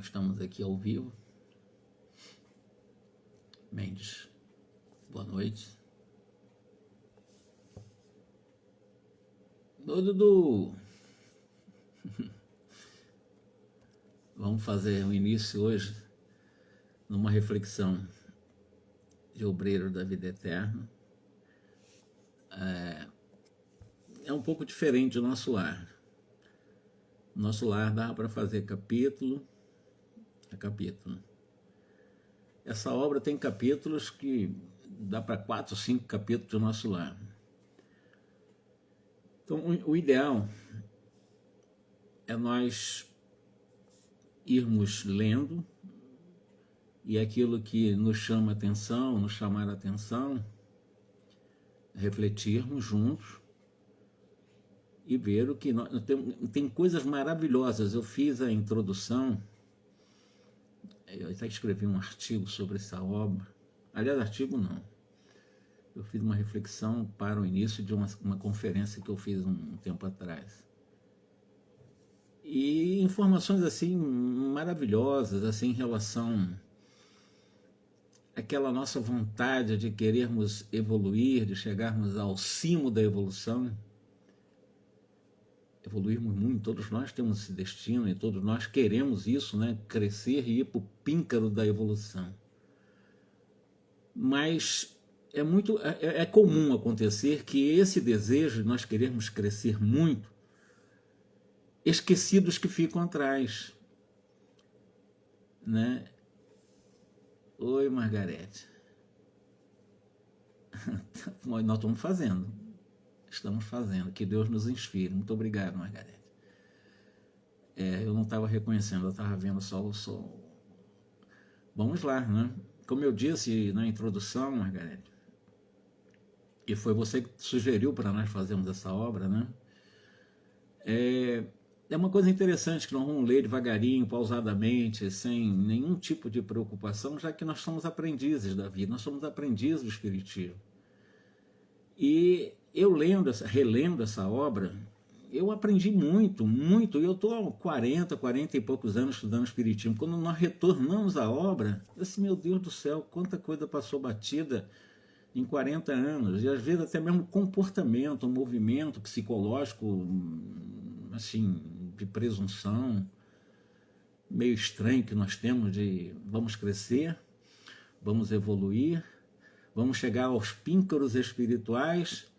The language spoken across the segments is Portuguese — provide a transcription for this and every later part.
Estamos aqui ao vivo. Mendes, boa noite. Ô, Dudu, vamos fazer um início hoje numa reflexão de obreiro da vida eterna. É um pouco diferente do nosso lar. Nosso lar dá para fazer capítulo a capítulo. Essa obra tem capítulos que dá para 4 ou 5 capítulos do nosso lar. Então, o ideal é nós irmos lendo e aquilo que nos chama atenção, nos chamar a atenção, refletirmos juntos e ver o que nós... Tem coisas maravilhosas. Eu fiz a introdução, eu até escrevi um artigo sobre essa obra. Aliás, artigo não. Eu fiz uma reflexão para o início de uma conferência que eu fiz um tempo atrás. E informações assim maravilhosas assim, em relação àquela nossa vontade de querermos evoluir, de chegarmos ao cimo da evolução. Evoluirmos muito, todos nós temos esse destino e todos nós queremos isso, né? Crescer e ir para o píncaro da evolução. Mas é comum acontecer que esse desejo de nós querermos crescer muito, esquecidos que ficam atrás, né? Oi, Margarete. Nós estamos fazendo. Estamos fazendo, que Deus nos inspire. Muito obrigado, Margarete. Eu não estava reconhecendo, eu estava vendo só o som. Vamos lá, né? Como eu disse na introdução, Margarete, e foi você que sugeriu para nós fazermos essa obra, né? É uma coisa interessante que nós vamos ler devagarinho, pausadamente, sem nenhum tipo de preocupação, já que nós somos aprendizes da vida, nós somos aprendizes do Espiritismo. E eu relendo essa obra, eu aprendi muito, muito. Eu estou há 40 e poucos anos estudando Espiritismo. Quando nós retornamos à obra, eu disse, meu Deus do céu, quanta coisa passou batida em 40 anos. E às vezes até mesmo comportamento, um movimento psicológico, assim, de presunção, meio estranho que nós temos de vamos crescer, vamos evoluir, vamos chegar aos píncaros espirituais,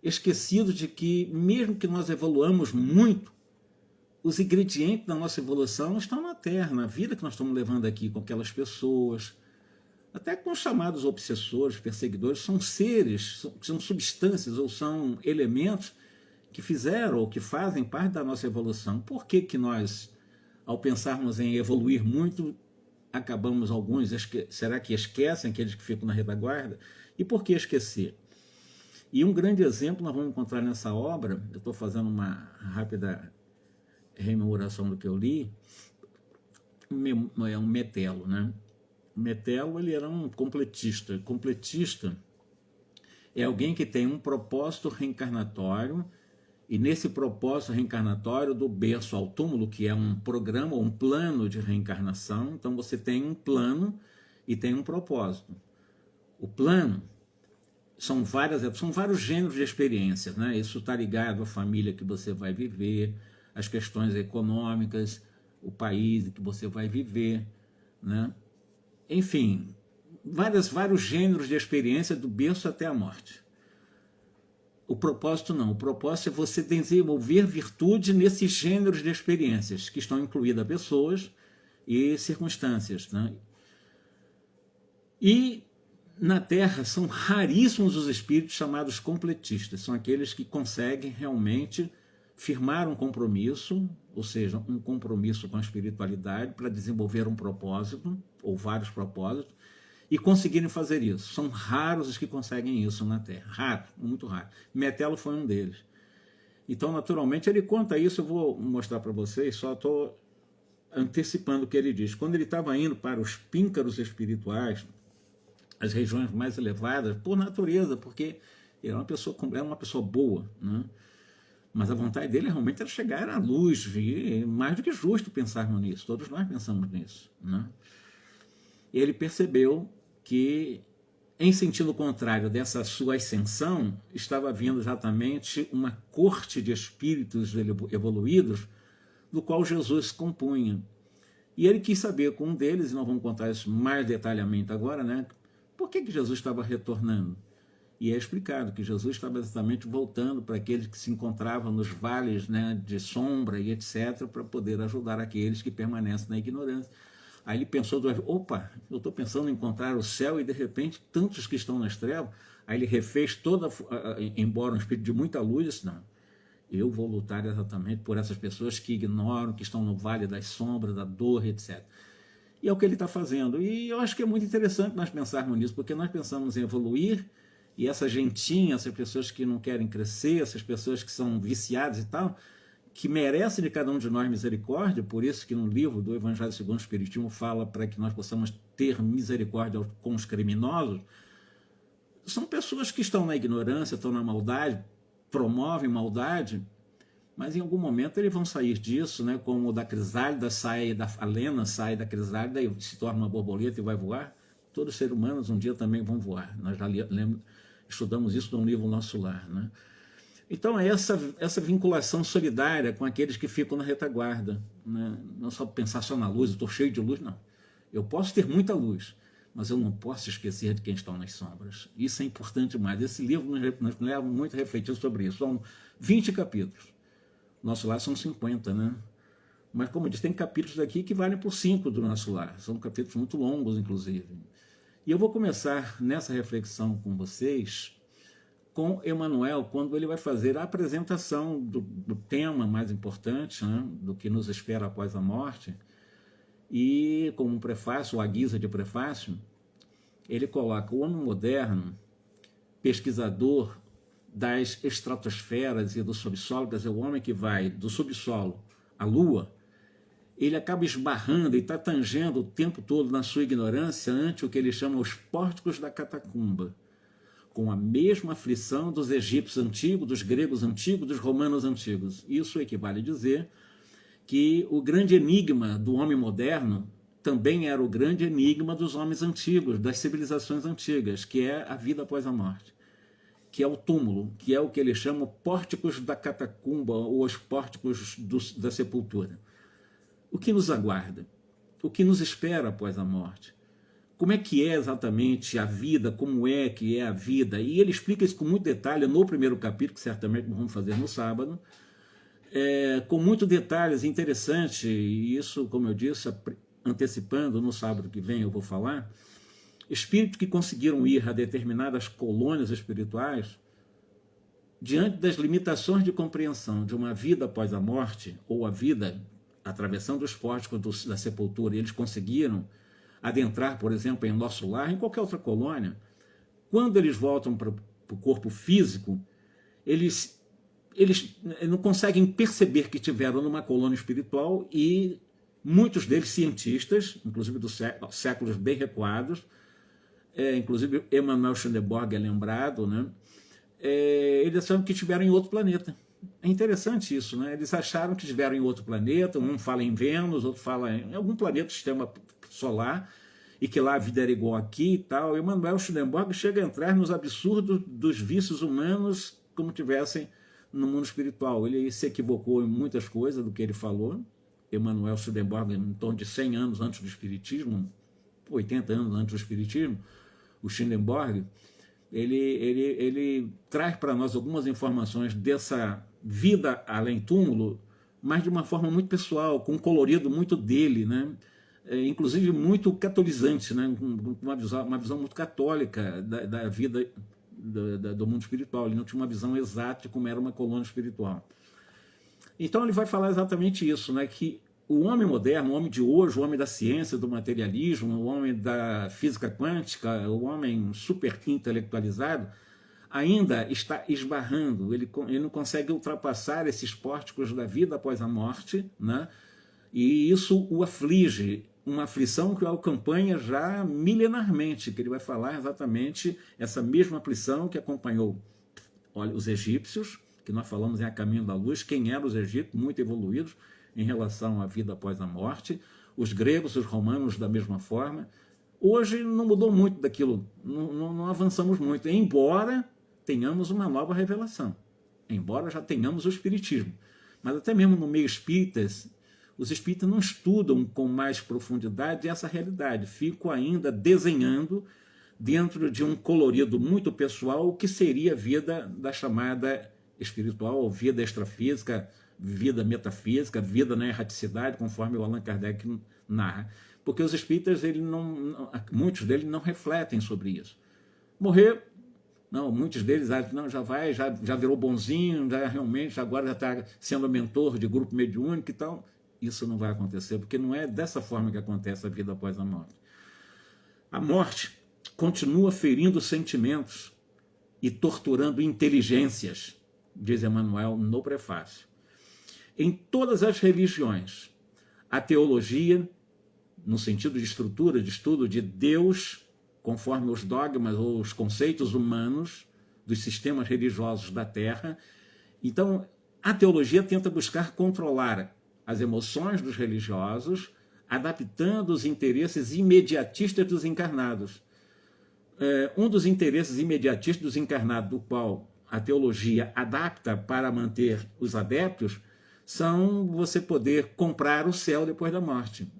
esquecido de que, mesmo que nós evoluamos muito, os ingredientes da nossa evolução estão na Terra, na vida que nós estamos levando aqui com aquelas pessoas, até com os chamados obsessores, perseguidores, são seres, são substâncias ou são elementos que fizeram ou que fazem parte da nossa evolução. Por que que nós, ao pensarmos em evoluir muito, acabamos alguns, será que esquecem aqueles que ficam na retaguarda? E por que esquecer? E um grande exemplo nós vamos encontrar nessa obra, eu estou fazendo uma rápida rememoração do que eu li, é um Metelo, né? Metelo, ele era um completista. Completista é alguém que tem um propósito reencarnatório, e nesse propósito reencarnatório, do berço ao túmulo, que é um programa, um plano de reencarnação, então você tem um plano e tem um propósito. O plano são vários gêneros de experiências, né? Isso está ligado à família que você vai viver, às questões econômicas, o país que você vai viver, né? Enfim, vários gêneros de experiência do berço até a morte. O propósito não, o propósito é você desenvolver virtude nesses gêneros de experiências, que estão incluídas pessoas e circunstâncias, né? E na Terra são raríssimos os espíritos chamados completistas, são aqueles que conseguem realmente firmar um compromisso, ou seja, um compromisso com a espiritualidade para desenvolver um propósito, ou vários propósitos, e conseguirem fazer isso. São raros os que conseguem isso na Terra, raro, muito raro. Metelo foi um deles. Então, naturalmente, ele conta isso, eu vou mostrar para vocês, só estou antecipando o que ele diz. Quando ele estava indo para os píncaros espirituais, as regiões mais elevadas, por natureza, porque ele era uma pessoa boa, né? Mas a vontade dele realmente era chegar à luz, e mais do que justo pensarmos nisso, todos nós pensamos nisso, né? E ele percebeu que, em sentido contrário dessa sua ascensão, estava vindo exatamente uma corte de espíritos evoluídos, do qual Jesus se compunha. E ele quis saber com um deles, e nós vamos contar isso mais detalhadamente agora, né? Por que Jesus estava retornando? E é explicado que Jesus estava exatamente voltando para aqueles que se encontravam nos vales, né, de sombra e etc., para poder ajudar aqueles que permanecem na ignorância. Aí ele pensou, opa, eu estou pensando em encontrar o céu e de repente tantos que estão nas trevas. Aí ele refez toda, embora um espírito de muita luz, disse, não, eu vou lutar exatamente por essas pessoas que ignoram, que estão no vale das sombras, da dor, etc. E é o que ele está fazendo. E eu acho que é muito interessante nós pensarmos nisso, porque nós pensamos em evoluir, e essa gentinha, essas pessoas que não querem crescer, essas pessoas que são viciadas e tal, que merecem de cada um de nós misericórdia, por isso que no livro do Evangelho segundo o Espiritismo fala para que nós possamos ter misericórdia com os criminosos, são pessoas que estão na ignorância, estão na maldade, promovem maldade, mas em algum momento eles vão sair disso, né? Como o da crisálida sai, da alena sai da crisálida e se torna uma borboleta e vai voar. Todos os seres humanos um dia também vão voar. Nós já estudamos isso num livro Nosso Lar, né? Então é essa vinculação solidária com aqueles que ficam na retaguarda, né? Não só pensar só na luz, eu estou cheio de luz, não. Eu posso ter muita luz, mas eu não posso esquecer de quem estão nas sombras. Isso é importante mais. Esse livro nos leva muito a refletir sobre isso. São 20 capítulos. Nosso Lar são 50, né? Mas, como eu disse, tem capítulos daqui que valem por 5 do Nosso Lar. São capítulos muito longos, inclusive. E eu vou começar nessa reflexão com vocês com Emmanuel, quando ele vai fazer a apresentação do tema mais importante, né, do que nos espera após a morte, e como um prefácio, ou à guisa de prefácio, ele coloca o homem moderno, pesquisador das estratosferas e do subsolo, quer dizer, o homem que vai do subsolo à Lua, ele acaba esbarrando e está tangendo o tempo todo na sua ignorância ante o que ele chama os pórticos da catacumba, com a mesma aflição dos egípcios antigos, dos gregos antigos, dos romanos antigos. Isso equivale a dizer que o grande enigma do homem moderno também era o grande enigma dos homens antigos, das civilizações antigas, que é a vida após a morte, que é o túmulo, que é o que ele chama pórticos da catacumba ou os pórticos da sepultura. O que nos aguarda? O que nos espera após a morte? Como é que é exatamente a vida, como é que é a vida? E ele explica isso com muito detalhe no primeiro capítulo, que certamente vamos fazer no sábado, com muitos detalhes interessantes, e isso, como eu disse, antecipando, no sábado que vem eu vou falar, espíritos que conseguiram ir a determinadas colônias espirituais, diante das limitações de compreensão de uma vida após a morte, ou a vida atravessando os pórticos da sepultura, e eles conseguiram adentrar, por exemplo, em Nosso Lar, em qualquer outra colônia, quando eles voltam para o corpo físico, eles não conseguem perceber que tiveram numa colônia espiritual, e muitos deles cientistas, inclusive dos séculos bem recuados, inclusive Emanuel Swedenborg é lembrado, né? Eles acharam que estiveram em outro planeta. É interessante isso, né? Eles acharam que estiveram em outro planeta, um fala em Vênus, outro fala em algum planeta do sistema solar, e que lá a vida era igual aqui e tal. Emanuel Swedenborg chega a entrar nos absurdos dos vícios humanos como tivessem no mundo espiritual. Ele se equivocou em muitas coisas do que ele falou. Emanuel Swedenborg, em torno de 100 anos antes do Espiritismo, 80 anos antes do Espiritismo, o Swedenborg, ele traz para nós algumas informações dessa vida além túmulo, mas de uma forma muito pessoal, com um colorido muito dele, né? Inclusive muito catolizante, né? Uma visão muito católica da vida do mundo espiritual. Ele não tinha uma visão exata de como era uma colônia espiritual. Então ele vai falar exatamente isso, né? Que o homem moderno, o homem de hoje, o homem da ciência, do materialismo, o homem da física quântica, o homem super intelectualizado, ainda está esbarrando, ele não consegue ultrapassar esses pórticos da vida após a morte, né? E isso o aflige, uma aflição que o acompanha já milenarmente, que ele vai falar exatamente essa mesma aflição que acompanhou, olha, os egípcios, que nós falamos em A Caminho da Luz, quem eram os egípcios, muito evoluídos em relação à vida após a morte, os gregos, os romanos da mesma forma. Hoje não mudou muito daquilo, não avançamos muito, embora tenhamos uma nova revelação, embora já tenhamos o espiritismo. Mas até mesmo no meio espírita, os espíritas não estudam com mais profundidade essa realidade, ficam ainda desenhando dentro de um colorido muito pessoal o que seria a vida da chamada espiritual, vida extrafísica, vida metafísica, vida na erraticidade, conforme o Allan Kardec narra. Porque os espíritas, muitos deles não refletem sobre isso. Morrer, não, muitos deles acham, não, já virou bonzinho, já realmente, agora já está sendo mentor de grupo mediúnico e tal. Isso não vai acontecer, porque não é dessa forma que acontece a vida após a morte. A morte continua ferindo sentimentos e torturando inteligências, diz Emmanuel no prefácio. Em todas as religiões, a teologia, no sentido de estrutura, de estudo de Deus, conforme os dogmas ou os conceitos humanos dos sistemas religiosos da Terra. Então, a teologia tenta buscar controlar as emoções dos religiosos, adaptando os interesses imediatistas dos encarnados. Um dos interesses imediatistas dos encarnados, do qual a teologia adapta para manter os adeptos, são você poder comprar o céu depois da morte.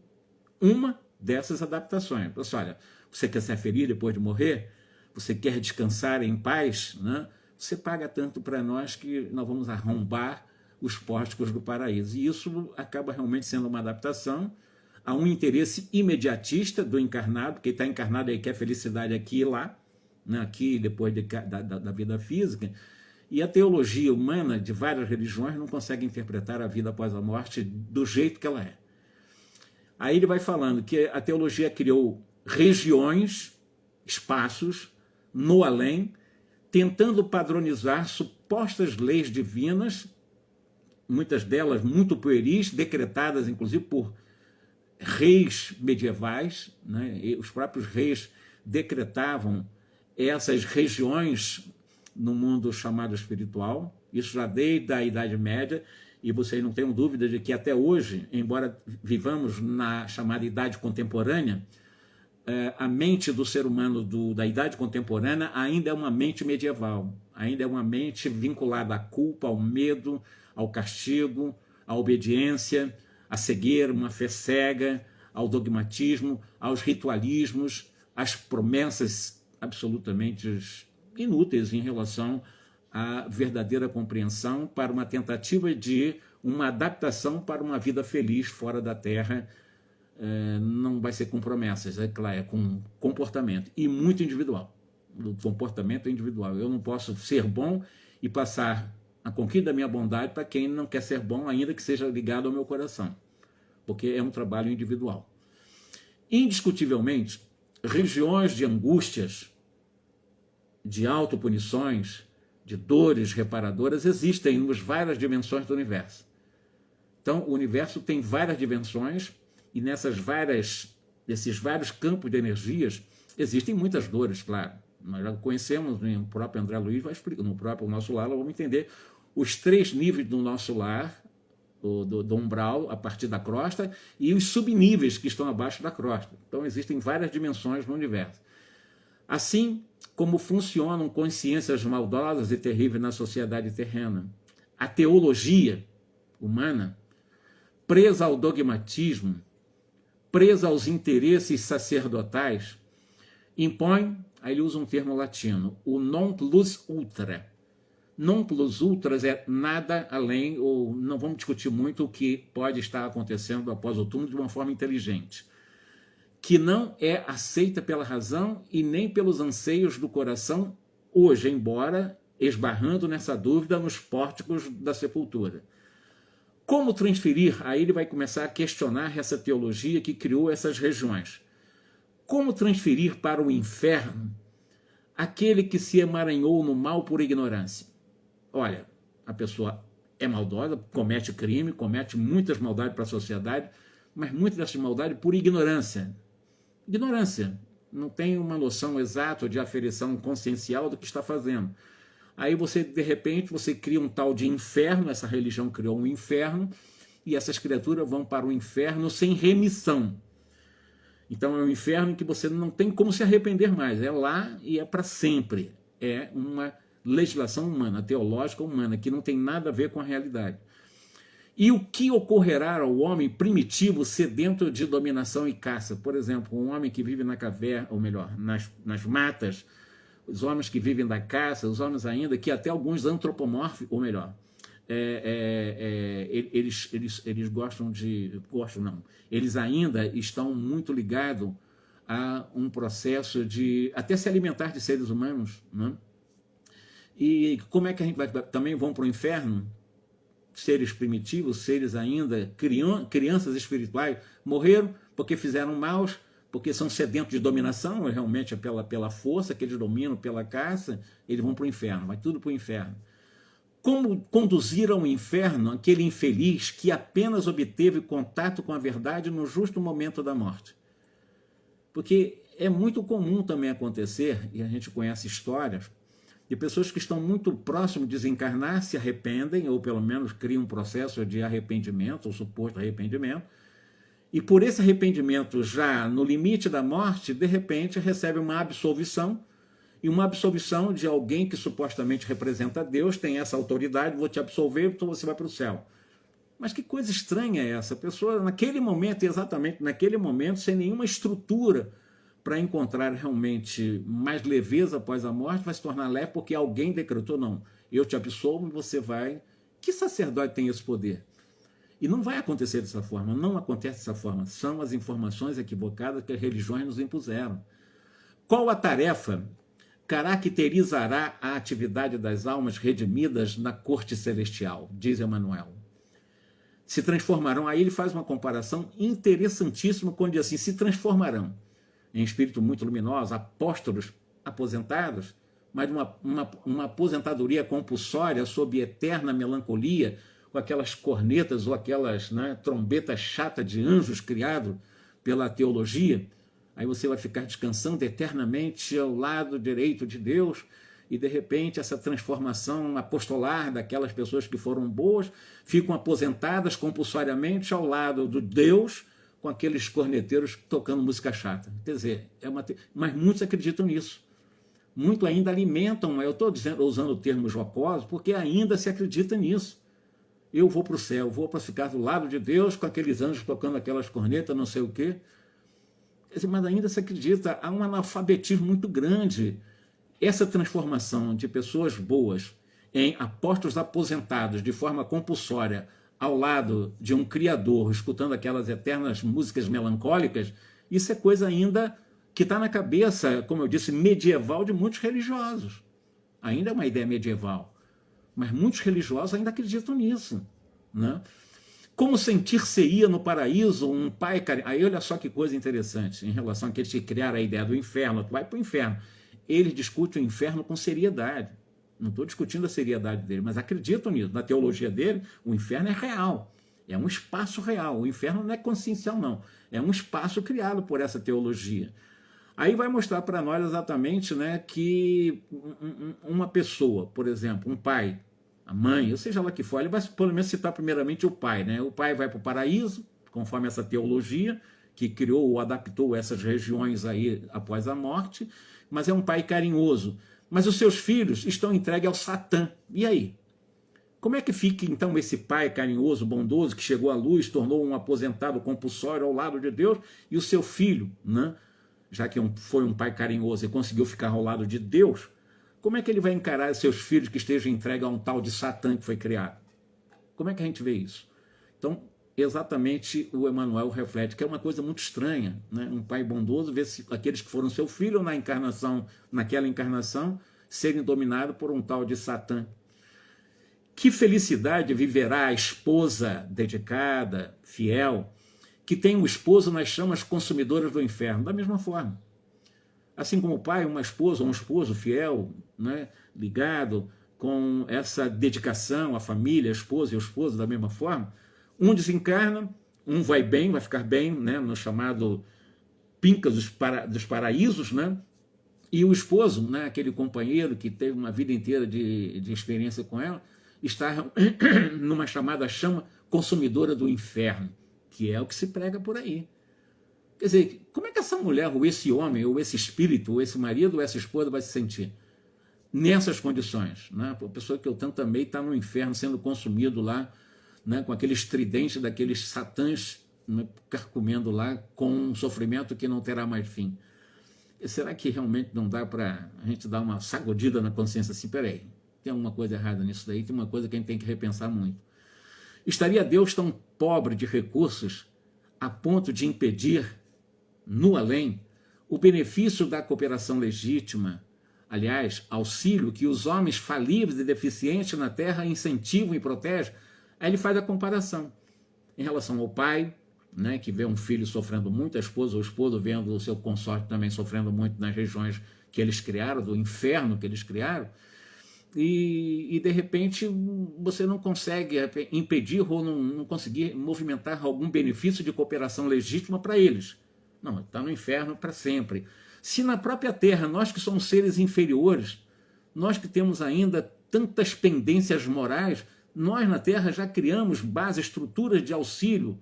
Uma dessas adaptações. Olha, você quer ser feliz depois de morrer? Você quer descansar em paz? Né? Você paga tanto para nós que nós vamos arrombar os pórticos do paraíso. E isso acaba realmente sendo uma adaptação a um interesse imediatista do encarnado, que está encarnado e quer felicidade aqui e lá, né? Aqui depois da vida física. E a teologia humana de várias religiões não consegue interpretar a vida após a morte do jeito que ela é. Aí ele vai falando que a teologia criou regiões, espaços, no além, tentando padronizar supostas leis divinas, muitas delas muito pueris, decretadas inclusive por reis medievais, né? E os próprios reis decretavam essas regiões no mundo chamado espiritual, isso já desde a Idade Média, e vocês não tenham dúvida de que até hoje, embora vivamos na chamada Idade Contemporânea, a mente do ser humano da Idade Contemporânea ainda é uma mente medieval, ainda é uma mente vinculada à culpa, ao medo, ao castigo, à obediência, à cegueira, uma fé cega, ao dogmatismo, aos ritualismos, às promessas absolutamente inúteis em relação à verdadeira compreensão para uma tentativa de uma adaptação para uma vida feliz fora da Terra. Não vai ser com promessas, é claro, é com comportamento, e muito individual. O comportamento é individual. Eu não posso ser bom e passar a conquista da minha bondade para quem não quer ser bom, ainda que seja ligado ao meu coração, porque é um trabalho individual. Indiscutivelmente, regiões de angústias, de autopunições, de dores reparadoras existem nas várias dimensões do universo. Então, o universo tem várias dimensões e nesses vários campos de energias existem muitas dores, claro. Nós já conhecemos, o próprio André Luiz vai explicar, no próprio nosso lar, nós vamos entender os 3 níveis do nosso lar, do umbral, a partir da crosta, e os subníveis que estão abaixo da crosta. Então, existem várias dimensões no universo. Assim como funcionam consciências maldosas e terríveis na sociedade terrena, a teologia humana, presa ao dogmatismo, presa aos interesses sacerdotais, impõe, aí ele usa um termo latino, o non plus ultra. Non plus ultras é nada além, ou não vamos discutir muito o que pode estar acontecendo após o túmulo de uma forma inteligente, que não é aceita pela razão e nem pelos anseios do coração hoje, embora esbarrando nessa dúvida nos pórticos da sepultura. Como transferir? Aí ele vai começar a questionar essa teologia que criou essas regiões. Como transferir para o inferno aquele que se emaranhou no mal por ignorância? Olha, a pessoa é maldosa, comete crime, comete muitas maldades para a sociedade, mas muitas dessas maldades por ignorância. Ignorância. Não tem uma noção exata de aferição consciencial do que está fazendo. Aí você, de repente, você cria um tal de inferno, essa religião criou um inferno, e essas criaturas vão para o inferno sem remissão. Então é um inferno que você não tem como se arrepender mais, é lá e é para sempre. É uma legislação humana, teológica humana, que não tem nada a ver com a realidade. E o que ocorrerá ao homem primitivo sedento de dominação e caça? Por exemplo, um homem que vive na caverna, ou melhor, nas matas, os homens que vivem da caça, os homens ainda, que até alguns antropomórficos, ou melhor, eles gostam de... Gostam não. Eles ainda estão muito ligados a um processo de até se alimentar de seres humanos, né? E como é que a gente vai... Também vão para o inferno? Seres primitivos, seres ainda, crianças espirituais, morreram porque fizeram maus, porque são sedentos de dominação, realmente é pela força que eles dominam, pela caça, eles vão para o inferno, vai tudo para o inferno. Como conduzir ao inferno aquele infeliz que apenas obteve contato com a verdade no justo momento da morte? Porque é muito comum também acontecer, e a gente conhece histórias, de pessoas que estão muito próximos de desencarnar, se arrependem, ou pelo menos criam um processo de arrependimento, ou suposto arrependimento, e por esse arrependimento já no limite da morte, de repente recebe uma absolvição, e uma absolvição de alguém que supostamente representa Deus, tem essa autoridade, vou te absolver, então você vai para o céu. Mas que coisa estranha é essa? A pessoa, naquele momento, exatamente naquele momento, sem nenhuma estrutura para encontrar realmente mais leveza após a morte, vai se tornar leve porque alguém decretou, não, eu te absolvo e você vai... Que sacerdote tem esse poder? E não vai acontecer dessa forma, não acontece dessa forma. São as informações equivocadas que as religiões nos impuseram. Qual a tarefa caracterizará a atividade das almas redimidas na corte celestial? Diz Emmanuel. Se transformarão, aí ele faz uma comparação interessantíssima quando diz assim, se transformarão em espírito muito luminoso, apóstolos aposentados, mas uma aposentadoria compulsória sob eterna melancolia, com aquelas cornetas ou aquelas, né, trombetas chatas de anjos criados pela teologia. Aí você vai ficar descansando eternamente ao lado direito de Deus, e de repente essa transformação apostolar daquelas pessoas que foram boas ficam aposentadas compulsoriamente ao lado do Deus, com aqueles corneteiros tocando música chata. Quer dizer, mas muitos acreditam nisso. Muitos ainda alimentam, eu estou usando o termo jocoso, porque ainda se acredita nisso. Eu vou para o céu, vou para ficar do lado de Deus, com aqueles anjos tocando aquelas cornetas, não sei o quê. Mas ainda se acredita, há um analfabetismo muito grande. Essa transformação de pessoas boas em apóstolos aposentados de forma compulsória, ao lado de um criador, escutando aquelas eternas músicas melancólicas, isso é coisa ainda que está na cabeça, como eu disse, medieval de muitos religiosos. Ainda é uma ideia medieval, mas muitos religiosos ainda acreditam nisso, né? Como sentir-se-ia no paraíso um pai carinhoso? Aí olha só que coisa interessante, em relação àqueles que criaram a ideia do inferno, tu vai para o inferno. Eles discutem o inferno com seriedade. Não estou discutindo a seriedade dele, mas acreditam nisso. Na teologia dele, o inferno é real. É um espaço real. O inferno não é consciencial, não. É um espaço criado por essa teologia. Aí vai mostrar para nós exatamente, né, que uma pessoa, por exemplo, um pai, a mãe, ou seja lá que for, ele vai pelo menos citar primeiramente o pai, né? O pai vai para o paraíso, conforme essa teologia, que criou ou adaptou essas regiões aí após a morte, mas é um pai carinhoso. Mas os seus filhos estão entregues ao Satã. E aí? Como é que fica, então, esse pai carinhoso, bondoso, que chegou à luz, tornou um aposentado compulsório ao lado de Deus, e o seu filho, né, já que foi um pai carinhoso e conseguiu ficar ao lado de Deus, como é que ele vai encarar seus filhos que estejam entregues a um tal de Satã que foi criado? Como é que a gente vê isso? Então, exatamente o Emmanuel reflete que é uma coisa muito estranha, né? Um pai bondoso ver se aqueles que foram seu filho na encarnação, naquela encarnação, serem dominados por um tal de Satã. Que felicidade viverá a esposa dedicada, fiel, que tem um esposo nas chamas consumidoras do inferno? Da mesma forma. Assim como o pai, uma esposa ou um esposo fiel, né, ligado com essa dedicação à família, a esposa e o esposo, da mesma forma, um desencarna, um vai bem, vai ficar bem, né, no chamado Pincas dos Paraísos, né, E o esposo, né, aquele companheiro que teve uma vida inteira de experiência com ela, está numa chamada chama consumidora do inferno, que é o que se prega por aí. Quer dizer, como é que essa mulher, ou esse homem, ou esse espírito, ou esse marido, ou essa esposa vai se sentir nessas condições? Né? A pessoa que eu tanto amei está no inferno, sendo consumido lá, né, com aqueles tridentes daqueles satãs, né, carcomendo lá, com um sofrimento que não terá mais fim. E será que realmente não dá para a gente dar uma sacudida na consciência assim? Peraí, tem alguma coisa errada nisso daí, tem uma coisa que a gente tem que repensar muito. Estaria Deus tão pobre de recursos a ponto de impedir, no além, o benefício da cooperação legítima, aliás, auxílio que os homens falíveis e deficientes na terra incentivam e protegem? Aí ele faz a comparação em relação ao pai, né, que vê um filho sofrendo muito, a esposa ou o esposo vendo o seu consorte também sofrendo muito nas regiões que eles criaram, do inferno que eles criaram, e de repente você não consegue impedir ou não conseguir movimentar algum benefício de cooperação legítima para eles. Não, está no inferno para sempre. Se na própria terra, nós que somos seres inferiores, nós que temos ainda tantas pendências morais, nós na terra já criamos bases, estruturas de auxílio.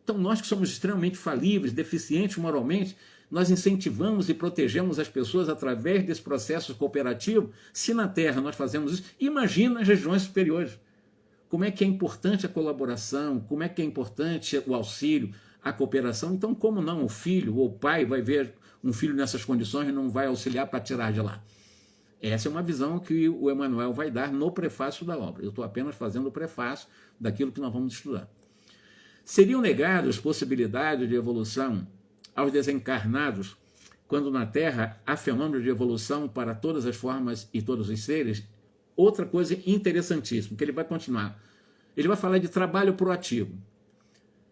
Então nós que somos extremamente falíveis, deficientes moralmente, nós incentivamos e protegemos as pessoas através desse processo cooperativo. Se na terra nós fazemos isso, imagina as regiões superiores. Como é que é importante a colaboração, como é que é importante o auxílio, a cooperação. Então, como não o filho ou o pai vai ver um filho nessas condições e não vai auxiliar para tirar de lá? Essa é uma visão que o Emmanuel vai dar no prefácio da obra. Eu estou apenas fazendo o prefácio daquilo que nós vamos estudar. Seriam negadas possibilidades de evolução aos desencarnados quando na Terra há fenômenos de evolução para todas as formas e todos os seres? Outra coisa interessantíssima, que ele vai continuar. Ele vai falar de trabalho proativo.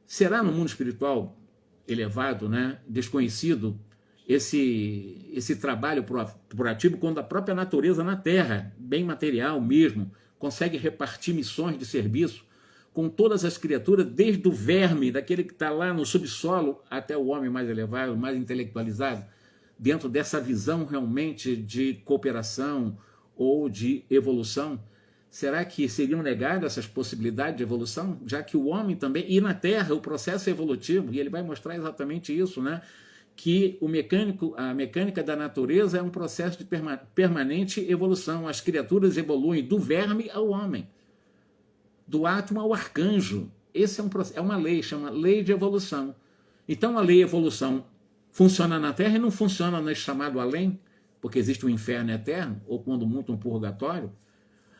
Será no mundo espiritual elevado, né, desconhecido, esse trabalho proativo quando a própria natureza na Terra, bem material mesmo, consegue repartir missões de serviço com todas as criaturas, desde o verme, daquele que está lá no subsolo, até o homem mais elevado, mais intelectualizado, dentro dessa visão realmente de cooperação ou de evolução? Será que seriam negadas essas possibilidades de evolução? Já que o homem também, e na Terra, o processo evolutivo, e ele vai mostrar exatamente isso, né? Que a mecânica da natureza é um processo de permanente evolução. As criaturas evoluem do verme ao homem, do átomo ao arcanjo. Esse é uma lei, chama lei de evolução. Então a lei de evolução funciona na Terra e não funciona no chamado além, porque existe um inferno eterno, ou quando muito um purgatório,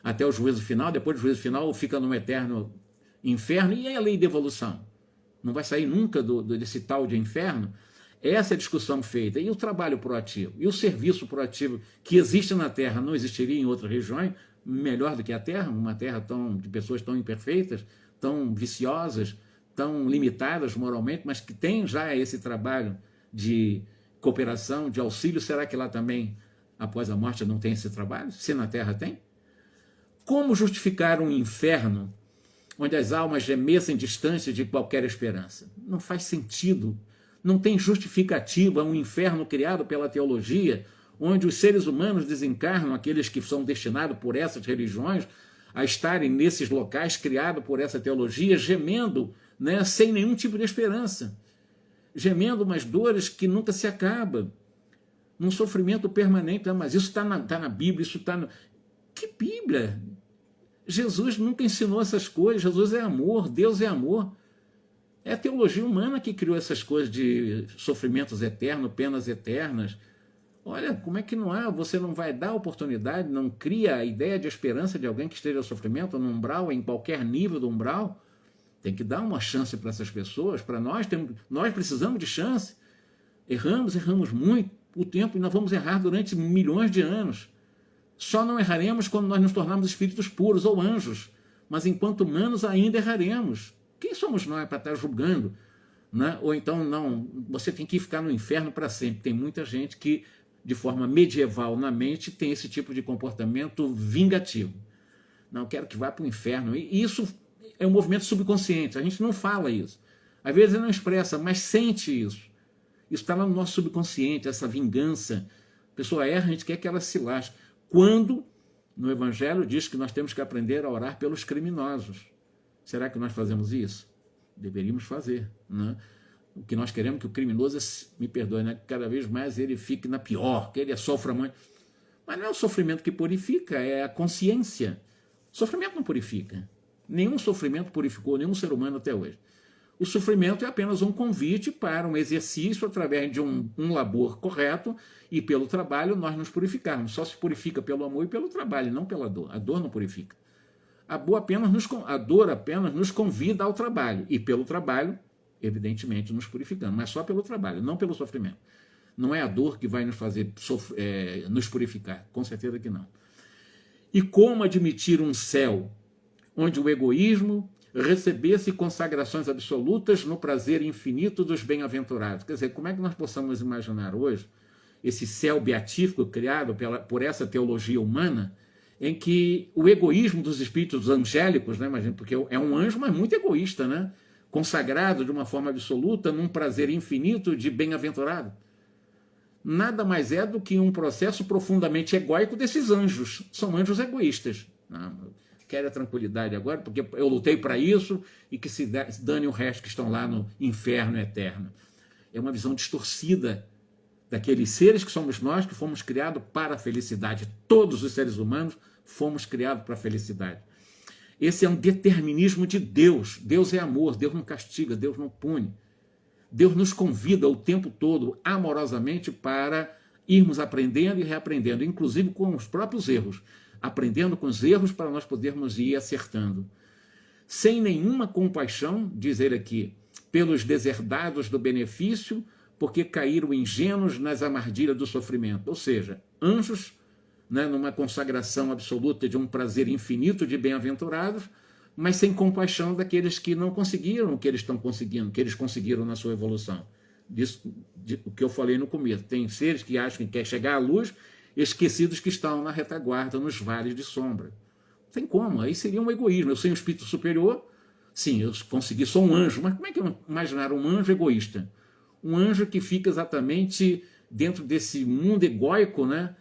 até o juízo final. Depois do juízo final fica no eterno inferno. E é a lei de evolução? Não vai sair nunca desse tal de inferno? Essa é a discussão feita. E o trabalho proativo? E o serviço proativo que existe na Terra não existiria em outras regiões, melhor do que a Terra? Uma Terra de pessoas tão imperfeitas, tão viciosas, tão limitadas moralmente, mas que tem já esse trabalho de cooperação, de auxílio. Será que lá também, após a morte, não tem esse trabalho? Se na Terra tem? Como justificar um inferno onde as almas gemessem distante de qualquer esperança? Não faz sentido. Não tem justificativa um inferno criado pela teologia, onde os seres humanos desencarnam, aqueles que são destinados por essas religiões a estarem nesses locais criados por essa teologia, gemendo, né, sem nenhum tipo de esperança, gemendo umas dores que nunca se acabam, num sofrimento permanente. Mas isso está na Bíblia, isso está no... Que Bíblia? Jesus nunca ensinou essas coisas. Jesus é amor, Deus é amor. É a teologia humana que criou essas coisas de sofrimentos eternos, penas eternas. Olha, como é que não há? Você não vai dar oportunidade, não cria a ideia de esperança de alguém que esteja em sofrimento no umbral, em qualquer nível do umbral. Tem que dar uma chance para essas pessoas. Para nós precisamos de chance. Erramos muito o tempo, e nós vamos errar durante milhões de anos. Só não erraremos quando nós nos tornarmos espíritos puros ou anjos. Mas enquanto humanos ainda erraremos. Quem somos nós para estar julgando? Né? Ou então, não, você tem que ficar no inferno para sempre. Tem muita gente que, de forma medieval na mente, tem esse tipo de comportamento vingativo. Não, quero que vá para o inferno. E isso é um movimento subconsciente. A gente não fala isso. Às vezes não expressa, mas sente isso. Isso está lá no nosso subconsciente, essa vingança, A pessoa erra, a gente quer que ela se lasque. Quando no Evangelho diz que nós temos que aprender a orar pelos criminosos. Será que nós fazemos isso? Deveríamos fazer, né? O que nós queremos é que o criminoso, me perdoe, né? Cada vez mais ele fique na pior, que ele sofra muito. Mas não é o sofrimento que purifica, é a consciência. O sofrimento não purifica. Nenhum sofrimento purificou nenhum ser humano até hoje. O sofrimento é apenas um convite para um exercício através de um labor correto e pelo trabalho nós nos purificarmos. Só se purifica pelo amor e pelo trabalho, não pela dor. A dor não purifica. A dor apenas nos convida ao trabalho e pelo trabalho, evidentemente, nos purificando, mas só pelo trabalho, não pelo sofrimento. Não é a dor que vai nos fazer nos purificar, com certeza que não. E como admitir um céu onde o egoísmo recebesse consagrações absolutas no prazer infinito dos bem-aventurados? Quer dizer, como é que nós possamos imaginar hoje esse céu beatífico criado por essa teologia humana, em que o egoísmo dos espíritos angélicos, né, imagina, porque é um anjo, mas muito egoísta, né, consagrado de uma forma absoluta num prazer infinito de bem-aventurado, nada mais é do que um processo profundamente egóico desses anjos. São anjos egoístas. Quero a tranquilidade agora, porque eu lutei para isso e que se dane o resto que estão lá no inferno eterno. É uma visão distorcida daqueles seres que somos nós, que fomos criados para a felicidade. Todos os seres humanos fomos criados para a felicidade. Esse é um determinismo de Deus. Deus é amor, Deus não castiga, Deus não pune. Deus nos convida o tempo todo, amorosamente, para irmos aprendendo e reaprendendo, inclusive com os próprios erros. Aprendendo com os erros para nós podermos ir acertando. Sem nenhuma compaixão, diz ele aqui, pelos deserdados do benefício, porque caíram ingênuos nas armadilhas do sofrimento. Ou seja, anjos, né, numa consagração absoluta de um prazer infinito de bem-aventurados, mas sem compaixão daqueles que não conseguiram o que eles estão conseguindo, que eles conseguiram na sua evolução. O que eu falei no começo. Tem seres que acham que quer chegar à luz, esquecidos que estão na retaguarda, nos vales de sombra. Não tem como, aí seria um egoísmo. Eu sou um espírito superior, sim, eu consegui, sou um anjo, mas como é que eu imaginar um anjo egoísta? Um anjo que fica exatamente dentro desse mundo egóico, né,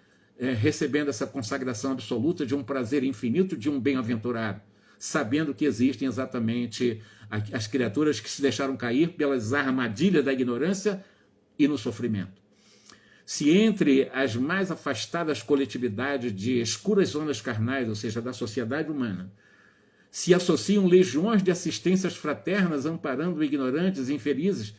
recebendo essa consagração absoluta de um prazer infinito, de um bem-aventurado, sabendo que existem exatamente as criaturas que se deixaram cair pelas armadilhas da ignorância e no sofrimento. Se entre as mais afastadas coletividades de escuras zonas carnais, ou seja, da sociedade humana, se associam legiões de assistências fraternas amparando ignorantes e infelizes,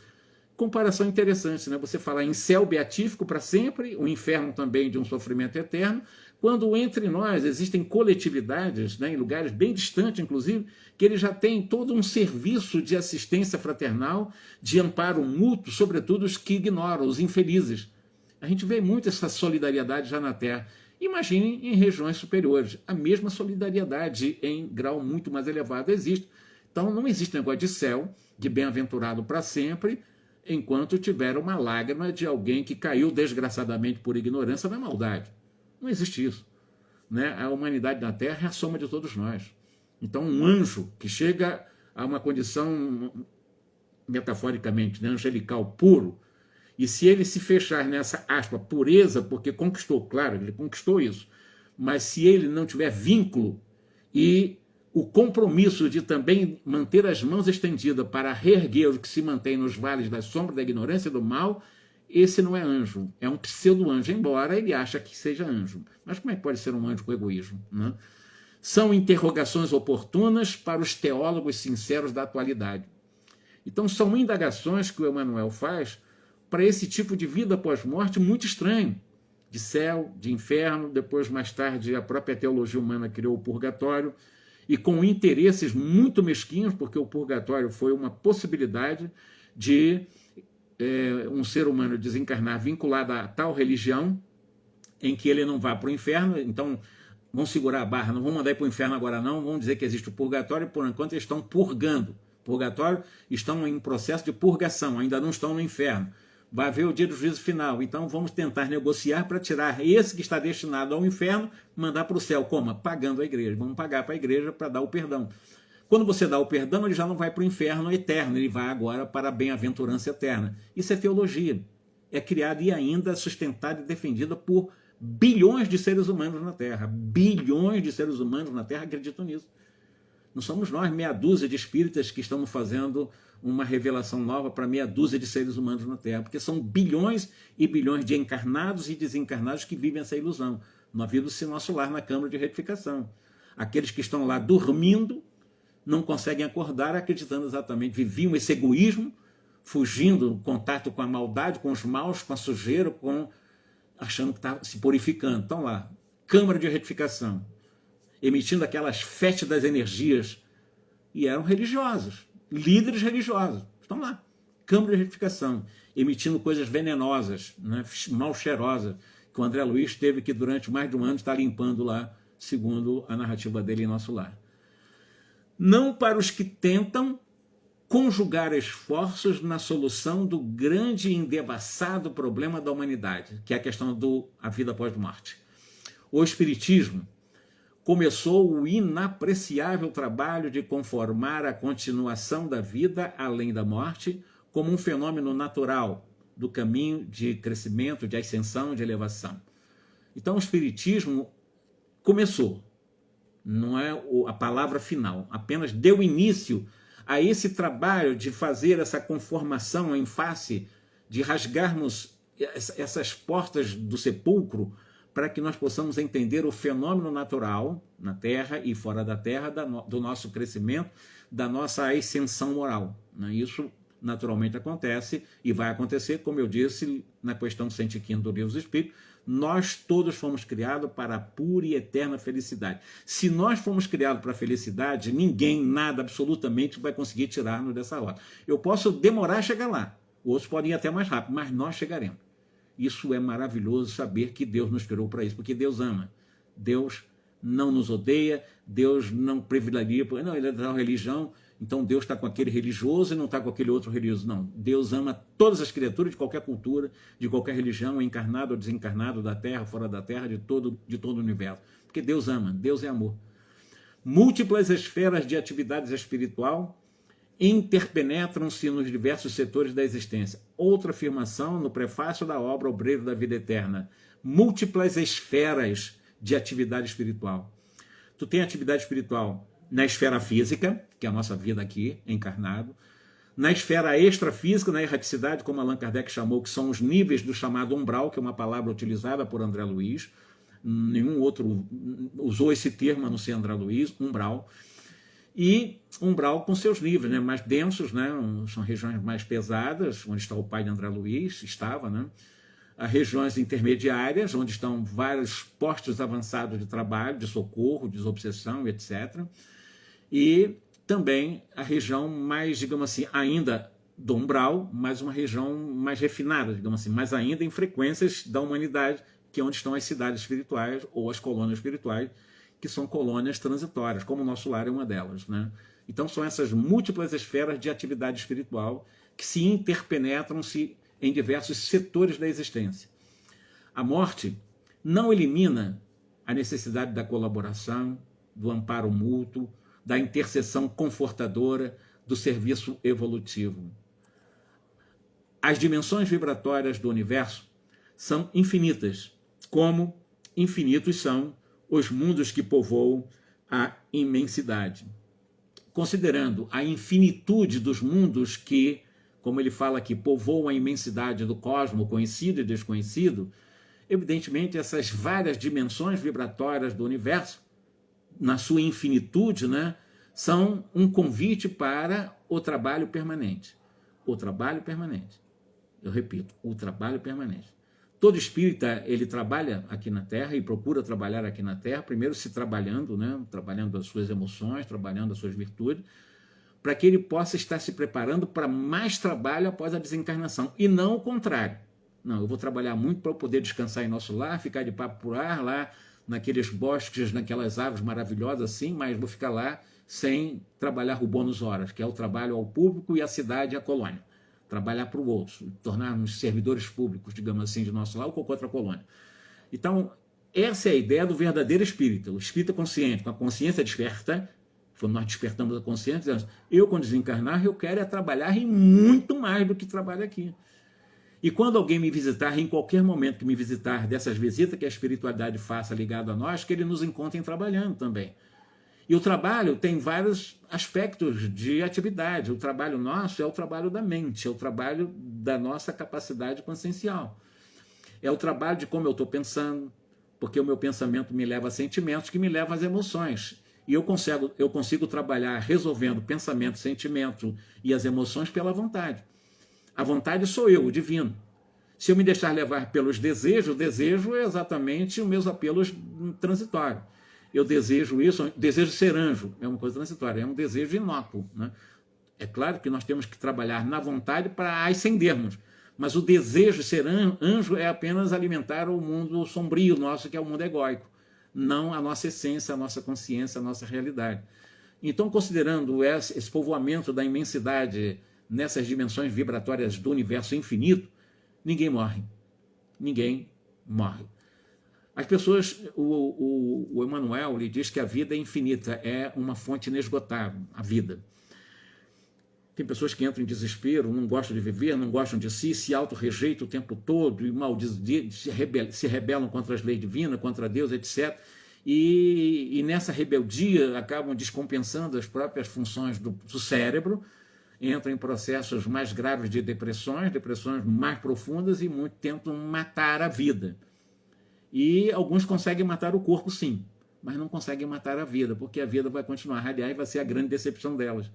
comparação interessante, né? Você falar em céu beatífico para sempre, o inferno também de um sofrimento eterno, quando entre nós existem coletividades, né, em lugares bem distantes, inclusive, que eles já têm todo um serviço de assistência fraternal, de amparo mútuo, sobretudo os que ignoram, os infelizes. A gente vê muito essa solidariedade já na Terra. Imagine em regiões superiores. A mesma solidariedade em grau muito mais elevado existe. Então não existe negócio de céu, de bem-aventurado para sempre, enquanto tiver uma lágrima de alguém que caiu desgraçadamente por ignorância na maldade. Não existe isso, né? A humanidade na Terra é a soma de todos nós. Então um anjo que chega a uma condição, metaforicamente, né, angelical puro, e se ele se fechar nessa aspa pureza, porque conquistou, claro, ele conquistou isso, mas se ele não tiver vínculo e o compromisso de também manter as mãos estendidas para reerguer o que se mantém nos vales da sombra, da ignorância e do mal, esse não é anjo, é um pseudo-anjo, embora ele ache que seja anjo. Mas como é que pode ser um anjo com egoísmo, né? São interrogações oportunas para os teólogos sinceros da atualidade. Então são indagações que o Emmanuel faz para esse tipo de vida pós-morte muito estranho, de céu, de inferno, depois mais tarde a própria teologia humana criou o purgatório, e com interesses muito mesquinhos, porque o purgatório foi uma possibilidade de um ser humano desencarnar vinculado a tal religião, em que ele não vá para o inferno. Então vão segurar a barra, não vão mandar ir para o inferno agora não, vão dizer que existe o purgatório, por enquanto eles estão purgando. Purgatório, estão em processo de purgação, ainda não estão no inferno. Vai haver o dia do juízo final, então vamos tentar negociar para tirar esse que está destinado ao inferno, mandar para o céu. Como? Pagando a igreja. Vamos pagar para a igreja para dar o perdão. Quando você dá o perdão, ele já não vai para o inferno eterno, ele vai agora para a bem-aventurança eterna. Isso é teologia. é criada e ainda sustentada e defendida por bilhões de seres humanos na Terra. Bilhões de seres humanos na Terra acreditam nisso. Não somos nós, meia dúzia de espíritas, que estamos fazendo uma revelação nova para meia dúzia de seres humanos na Terra, porque são bilhões e bilhões de encarnados e desencarnados que vivem essa ilusão. Nós vivemos em nosso lar na Câmara de Retificação. Aqueles que estão lá dormindo não conseguem acordar acreditando exatamente, viviam esse egoísmo, fugindo do contato com a maldade, com os maus, com a sujeira, achando que está se purificando. Estão lá, Câmara de Retificação, emitindo aquelas fétidas energias, e eram religiosos, líderes religiosos, estão lá, Câmara de Retificação, emitindo coisas venenosas, né, mal cheirosas, que o André Luiz teve que, durante mais de um ano, estar limpando lá, segundo a narrativa dele em Nosso Lar. Não para os que tentam conjugar esforços na solução do grande e endevassado problema da humanidade, que é a questão da vida após morte. O Espiritismo começou o inapreciável trabalho de conformar a continuação da vida além da morte como um fenômeno natural do caminho de crescimento, de ascensão, de elevação. Então o Espiritismo começou, não é a palavra final, apenas deu início a esse trabalho de fazer essa conformação em face, de rasgarmos essas portas do sepulcro, para que nós possamos entender o fenômeno natural na Terra e fora da Terra do nosso crescimento, da nossa ascensão moral. Isso naturalmente acontece e vai acontecer, como eu disse na questão 115 do Livro dos Espíritos, nós todos fomos criados para a pura e eterna felicidade. Se nós fomos criados para a felicidade, ninguém, nada, absolutamente vai conseguir tirar-nos dessa rota. Eu posso demorar a chegar lá, outros podem ir até mais rápido, mas nós chegaremos. Isso é maravilhoso, saber que Deus nos criou para isso, porque Deus ama. Deus não nos odeia, Deus não privilegia, não, ele é da religião, então Deus está com aquele religioso e não está com aquele outro religioso. Não, Deus ama todas as criaturas de qualquer cultura, de qualquer religião, encarnado ou desencarnado, da Terra, fora da Terra, de todo o universo. Porque Deus ama, Deus é amor. Múltiplas esferas de atividades espiritual interpenetram-se nos diversos setores da existência. Outra afirmação no prefácio da obra Obreiro da Vida Eterna. Múltiplas esferas de atividade espiritual. Tu tem atividade espiritual na esfera física, que é a nossa vida aqui, encarnado, na esfera extrafísica, na erraticidade, como Allan Kardec chamou, que são os níveis do chamado umbral, que é uma palavra utilizada por André Luiz, nenhum outro usou esse termo, a não ser André Luiz, umbral, e umbral com seus níveis, né, mais densos, né, são regiões mais pesadas, onde está o pai de André Luiz, estava, né, as regiões intermediárias, onde estão vários postos avançados de trabalho, de socorro, desobsessão, etc., e também a região mais, digamos assim, ainda do umbral, mas uma região mais refinada, digamos assim, mas ainda em frequências da humanidade, que é onde estão as cidades espirituais ou as colônias espirituais, que são colônias transitórias, como o Nosso Lar é uma delas, né? Então são essas múltiplas esferas de atividade espiritual que se interpenetram-se em diversos setores da existência. A morte não elimina a necessidade da colaboração, do amparo mútuo, da intercessão confortadora, do serviço evolutivo. As dimensões vibratórias do universo são infinitas, como infinitos são os mundos que povoam a imensidade. Considerando a infinitude dos mundos que, como ele fala aqui, povoam a imensidade do cosmos, conhecido e desconhecido, evidentemente essas várias dimensões vibratórias do universo, na sua infinitude, né, são um convite para o trabalho permanente. O trabalho permanente. Eu repito, o trabalho permanente. Todo espírita, ele trabalha aqui na Terra e procura trabalhar aqui na Terra, primeiro se trabalhando, né, trabalhando as suas emoções, trabalhando as suas virtudes, para que ele possa estar se preparando para mais trabalho após a desencarnação, e não o contrário. Não, eu vou trabalhar muito para eu poder descansar em nosso lar, ficar de papo por ar lá, naqueles bosques, naquelas árvores maravilhosas assim, mas vou ficar lá sem trabalhar o bônus horas, que é o trabalho ao público e à cidade e à colônia. Trabalhar para o outro, tornarmos servidores públicos, digamos assim, de nosso lar ou qualquer outra colônia. Então, essa é a ideia do verdadeiro espírita. O espírita consciente, com a consciência desperta, quando nós despertamos a consciência, dizemos, eu, quando desencarnar, eu quero é trabalhar e muito mais do que trabalho aqui. E quando alguém me visitar, em qualquer momento que me visitar, dessas visitas que a espiritualidade faça ligado a nós, que ele nos encontre trabalhando também. E o trabalho tem vários aspectos de atividade. O trabalho nosso é o trabalho da mente, é o trabalho da nossa capacidade consciencial. É o trabalho de como eu estou pensando, porque o meu pensamento me leva a sentimentos que me levam às emoções. E eu consigo trabalhar resolvendo pensamento, sentimento e as emoções pela vontade. A vontade sou eu, o divino. Se eu me deixar levar pelos desejos, o desejo é exatamente os meus apelos transitórios. Eu desejo isso, desejo ser anjo, é uma coisa transitória, é um desejo inócuo, né? É claro que nós temos que trabalhar na vontade para ascendermos, mas o desejo de ser anjo é apenas alimentar o mundo sombrio nosso, que é o mundo egóico, não a nossa essência, a nossa consciência, a nossa realidade. Então, considerando esse povoamento da imensidade nessas dimensões vibratórias do universo infinito, ninguém morre. Ninguém morre. As pessoas, o Emmanuel lhe diz que a vida é infinita, é uma fonte inesgotável, a vida. Tem pessoas que entram em desespero, não gostam de viver, não gostam de si, se auto-rejeitam o tempo todo, e se rebelam contra as leis divinas, contra Deus, etc. E nessa rebeldia acabam descompensando as próprias funções do cérebro, entram em processos mais graves de depressões mais profundas e muitos tentam matar a vida. E alguns conseguem matar o corpo, sim, mas não conseguem matar a vida, porque a vida vai continuar. Aliás, vai ser a grande decepção delas.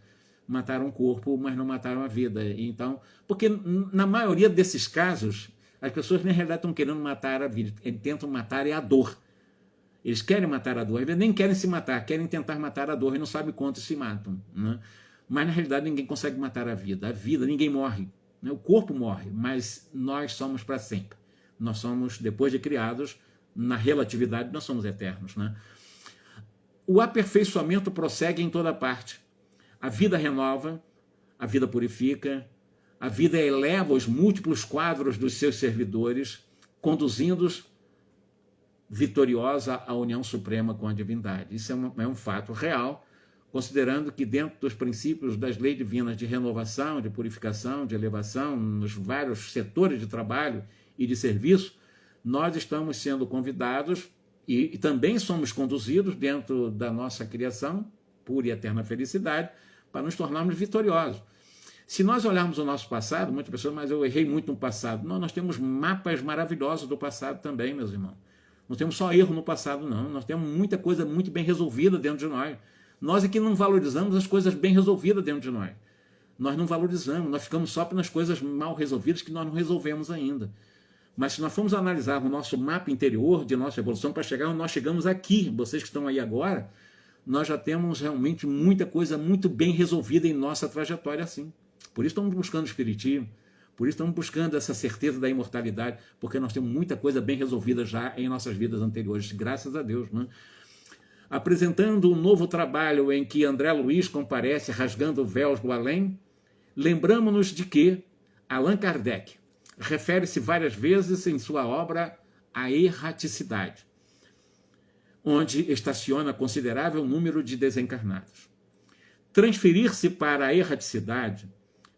Mataram o corpo, mas não mataram a vida. Então, porque na maioria desses casos, as pessoas na realidade estão querendo matar a vida, eles tentam matar a dor. Eles querem matar a dor, eles nem querem se matar, querem tentar matar a dor e não sabem quantos se matam, né? Mas na realidade ninguém consegue matar a vida, ninguém morre, né? O corpo morre, mas nós somos para sempre. Nós somos, depois de criados, na relatividade, nós somos eternos, né? O aperfeiçoamento prossegue em toda parte. A vida renova, a vida purifica, a vida eleva os múltiplos quadros dos seus servidores, conduzindo-os vitoriosa à união suprema com a divindade. Isso é um fato real, considerando que dentro dos princípios das leis divinas de renovação, de purificação, de elevação, nos vários setores de trabalho e de serviço, nós estamos sendo convidados e também somos conduzidos dentro da nossa criação, pura e eterna felicidade, para nos tornarmos vitoriosos. Se nós olharmos o nosso passado, muitas pessoas, mas eu errei muito no passado. Não, nós temos mapas maravilhosos do passado também, meus irmãos. Não temos só erro no passado, não. Nós temos muita coisa muito bem resolvida dentro de nós. Nós é que não valorizamos as coisas bem resolvidas dentro de nós. Nós não valorizamos, nós ficamos só nas coisas mal resolvidas que nós não resolvemos ainda. Mas se nós formos analisar o nosso mapa interior de nossa evolução para chegar onde nós chegamos aqui, vocês que estão aí agora, nós já temos realmente muita coisa muito bem resolvida em nossa trajetória assim. Por isso estamos buscando o espiritismo, por isso estamos buscando essa certeza da imortalidade, porque nós temos muita coisa bem resolvida já em nossas vidas anteriores, graças a Deus, né? Apresentando um novo trabalho em que André Luiz comparece rasgando véus do além, lembramos-nos de que Allan Kardec refere-se várias vezes em sua obra à erraticidade, onde estaciona considerável número de desencarnados. Transferir-se para a erraticidade